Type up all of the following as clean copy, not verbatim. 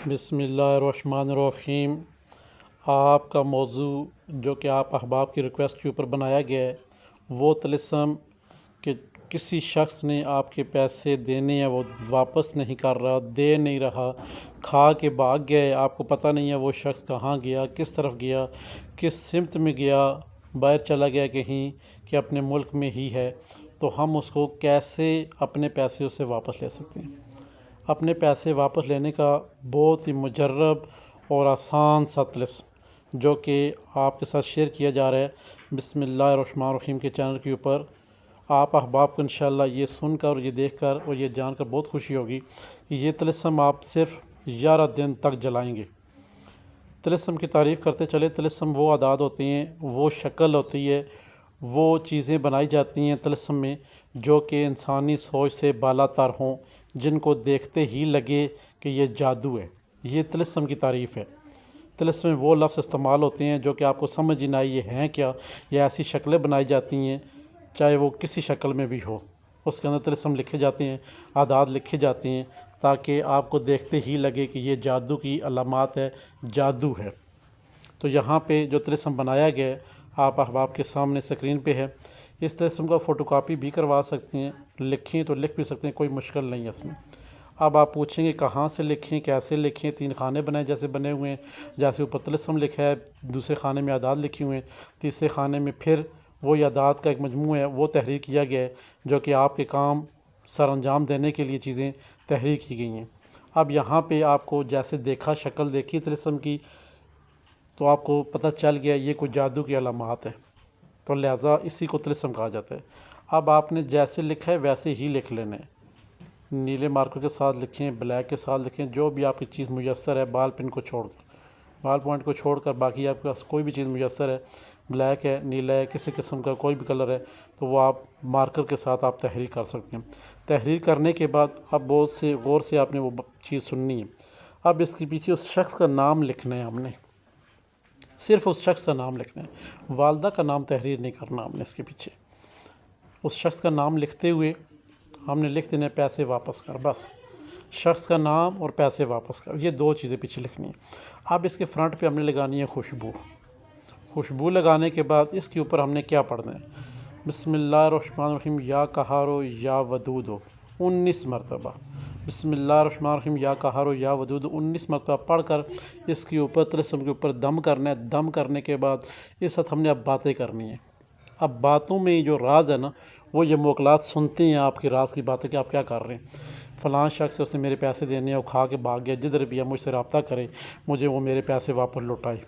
بسم اللہ الرحمن الرحیم۔ آپ کا موضوع جو کہ آپ احباب کی ریکویسٹ کے اوپر بنایا گیا ہے وہ طلسم کہ کسی شخص نے آپ کے پیسے دینے ہیں، وہ واپس نہیں کر رہا، دے نہیں رہا، کھا کے بھاگ گئے، آپ کو پتہ نہیں ہے وہ شخص کہاں گیا، کس طرف گیا، کس سمت میں گیا، باہر چلا گیا کہیں کہ اپنے ملک میں ہی ہے، تو ہم اس کو کیسے اپنے پیسے اسے واپس لے سکتے ہیں۔ اپنے پیسے واپس لینے کا بہت ہی مجرب اور آسان سا طلسم جو کہ آپ کے ساتھ شیئر کیا جا رہا ہے بسم اللہ الرحمن الرحیم کے چینل کے اوپر۔ آپ احباب کو انشاءاللہ یہ سن کر اور یہ دیکھ کر اور یہ جان کر بہت خوشی ہوگی کہ یہ طلسم آپ صرف 11 دن تک جلائیں گے۔ طلسم کی تعریف کرتے چلے، طلسم وہ عادات ہوتی ہیں، وہ شکل ہوتی ہے، وہ چیزیں بنائی جاتی ہیں طلسم میں جو کہ انسانی سوچ سے بالا تر ہوں، جن کو دیکھتے ہی لگے کہ یہ جادو ہے۔ یہ طلسم کی تعریف ہے۔ طلسم میں وہ لفظ استعمال ہوتے ہیں جو کہ آپ کو سمجھ ہی نہ آئے یہ ہیں کیا، یا ایسی شکلیں بنائی جاتی ہیں چاہے وہ کسی شکل میں بھی ہو، اس کے اندر طلسم لکھے جاتے ہیں، عادات لکھے جاتے ہیں تاکہ آپ کو دیکھتے ہی لگے کہ یہ جادو کی علامات ہے، جادو ہے۔ تو یہاں پہ جو طلسم بنایا گیا ہے آپ احباب کے سامنے اسکرین پہ ہے۔ اس طلسم کا فوٹو کاپی بھی کروا سکتے ہیں، لکھیں تو لکھ بھی سکتے ہیں، کوئی مشکل نہیں ہے اس میں۔ اب آپ پوچھیں گے کہاں سے لکھیں، کیسے لکھیں، 3 خانے بنائے جیسے بنے ہوئے ہیں، جیسے اوپر طلسم لکھا ہے، دوسرے خانے میں عادات لکھی ہوئے ہیں، تیسرے خانے میں پھر وہ عادات کا ایک مجموعہ ہے، وہ تحریر کیا گیا ہے جو کہ آپ کے کام سر انجام دینے کے لیے چیزیں تحریر کی گئی ہیں۔ اب یہاں پہ آپ کو جیسے دیکھا، شکل دیکھی طلسم کی، تو آپ کو پتہ چل گیا یہ کوئی جادو کی علامات ہے، تو لہٰذا اسی کو طلسم کہا جاتا ہے۔ اب آپ نے جیسے لکھا ہے ویسے ہی لکھ لینا ہے، نیلے مارکر کے ساتھ لکھیں، بلیک کے ساتھ لکھیں، جو بھی آپ کی چیز میسر ہے، بال پن کو چھوڑ کر، بال پوائنٹ کو چھوڑ کر باقی آپ کے پاس کوئی بھی چیز میسر ہے، بلیک ہے، نیلا ہے، کسی قسم کا کوئی بھی کلر ہے، تو وہ آپ مارکر کے ساتھ آپ تحریر کر سکتے ہیں۔ تحریر کرنے کے بعد اب بہت سے غور سے آپ نے وہ چیز سننی ہے۔ اب اس کے پیچھے اس شخص کا نام لکھنا ہے، ہم نے صرف اس شخص کا نام لکھنا ہے، والدہ کا نام تحریر نہیں کرنا ہم نے اس کے پیچھے۔ اس شخص کا نام لکھتے ہوئے ہم نے لکھ دینا پیسے واپس کر، بس شخص کا نام اور پیسے واپس کر، یہ 2 چیزیں پیچھے لکھنی ہیں۔ اب اس کے فرنٹ پہ ہم نے لگانی ہے خوشبو۔ خوشبو لگانے کے بعد اس کے اوپر ہم نے کیا پڑھنا ہے؟ بسم اللہ الرحمن الرحیم یا قہارو یا ودودو 19 مرتبہ، بسم اللہ الرحمن الرحیم یا قہارو یا ودود 19 مرتبہ پڑھ کر اس کے اوپر طلسم کے اوپر دم کرنا ہے۔ دم کرنے کے بعد اس وقت ہم نے اب باتیں کرنی ہیں۔ اب باتوں میں جو راز ہے نا، وہ یہ موکلات سنتے ہیں آپ کی راز کی باتیں کہ آپ کیا کر رہے ہیں۔ فلاں شخص ہے، اس نے میرے پیسے دینے ہیں، وہ کھا کے بھاگ گیا، جدھر بھی ہے مجھ سے رابطہ کرے، مجھے وہ میرے پیسے واپس لوٹائے۔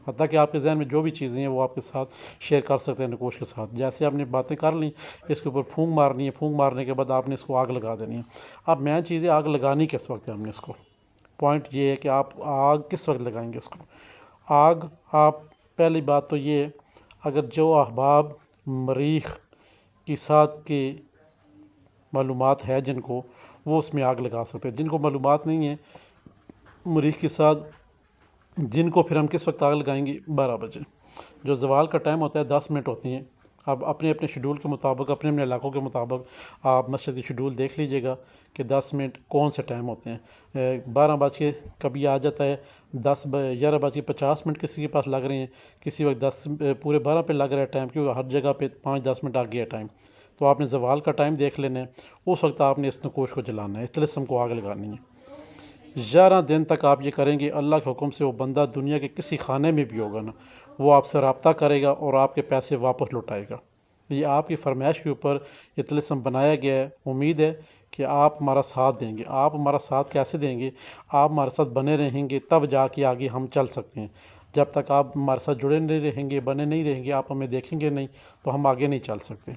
حتیٰ کہ آپ کے ذہن میں جو بھی چیزیں ہیں وہ آپ کے ساتھ شیئر کر سکتے ہیں نکوش کے ساتھ۔ جیسے آپ نے باتیں کر لیں، اس کے اوپر پھونک مارنی ہے، پھونک مارنے کے بعد آپ نے اس کو آگ لگا دینی ہے۔ اب مین چیز ہے آگ لگانی کس وقت ہے، ہم نے اس کو پوائنٹ یہ ہے کہ آپ آگ کس وقت لگائیں گے اس کو۔ آگ آپ پہلی بات تو یہ ہے، اگر جو احباب مریخ کی ساتھ کے معلومات ہے جن کو، وہ اس میں آگ لگا سکتے ہیں۔ جن کو معلومات نہیں ہے مریخ کے ساتھ، جن کو پھر ہم کس وقت آگ لگائیں گے؟ 12 بجے، جو زوال کا ٹائم ہوتا ہے 10 منٹ ہوتی ہیں۔ اب اپنے اپنے شیڈول کے مطابق، اپنے اپنے علاقوں کے مطابق آپ مسجد کی شیڈول دیکھ لیجئے گا کہ 10 منٹ کون سے ٹائم ہوتے ہیں۔ 12 بج کے کبھی آ جاتا ہے، 11:50 کسی کے پاس لگ رہے ہیں، کسی وقت 10 پورے 12 پہ لگ رہا ہے ٹائم، کیونکہ ہر جگہ پہ 5-10 منٹ آگے ہے ٹائم۔ تو آپ نے زوال کا ٹائم دیکھ لینا ہے، اس وقت آپ نے اس نکوش کو جلانا ہے، اس طلسم کو آگ لگانی ہے۔ 11 دن تک آپ یہ کریں گے، اللہ کے حکم سے وہ بندہ دنیا کے کسی خانے میں بھی ہوگا نا، وہ آپ سے رابطہ کرے گا اور آپ کے پیسے واپس لوٹائے گا۔ یہ آپ کی فرمائش کے اوپر یہ طلسم بنایا گیا ہے۔ امید ہے کہ آپ ہمارا ساتھ دیں گے۔ آپ ہمارا ساتھ کیسے دیں گے؟ آپ ہمارے ساتھ بنے رہیں گے تب جا کے آگے ہم چل سکتے ہیں۔ جب تک آپ ہمارے ساتھ جڑے نہیں رہیں گے، بنے نہیں رہیں گے، آپ ہمیں دیکھیں گے نہیں، تو ہم آگے نہیں چل سکتے۔